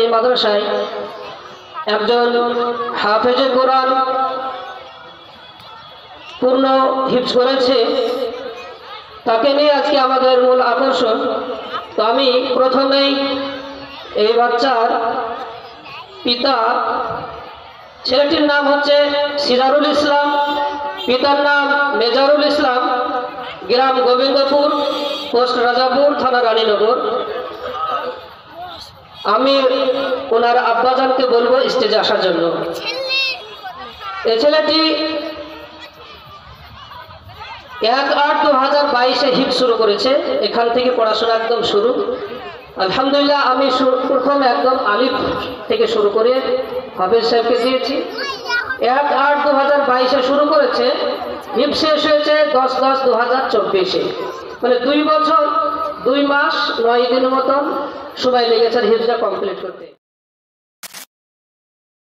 এই মাদ্রাসায় একজন হাফেজে কোরআন পূর্ণ হিফজ করেছে, তাকে নিয়ে আজকে আমাদের মূল আকর্ষণ। তো আমি প্রথমেই এই বাচ্চার পিতা, ছেলেটির নাম হচ্ছে সিরারুল ইসলাম, পিতার নাম মেজারুল ইসলাম, গ্রাম গোবিন্দপুর, পোস্ট রাজাপুর, থানা রানীনগর। আমি ওনার আব্বাজানকে বলবো স্টেজে আসার জন্য। এই ছেলেটি 1/8/2022 হিফজ শুরু করেছে। এখান থেকে পড়াশোনা একদম শুরু। আলহামদুলিল্লাহ, আমি প্রথম একদম আলিফ থেকে শুরু করে হাফেজ সাহেবকে দিয়েছি। 1/8/2022 শুরু করেছে, হিফজ শেষ হয়েছে 10/10/2024। মানে 2 বছর 2 মাস 9 দিনের মতন সময় লেগেছে হিফজটা কমপ্লিট করতে।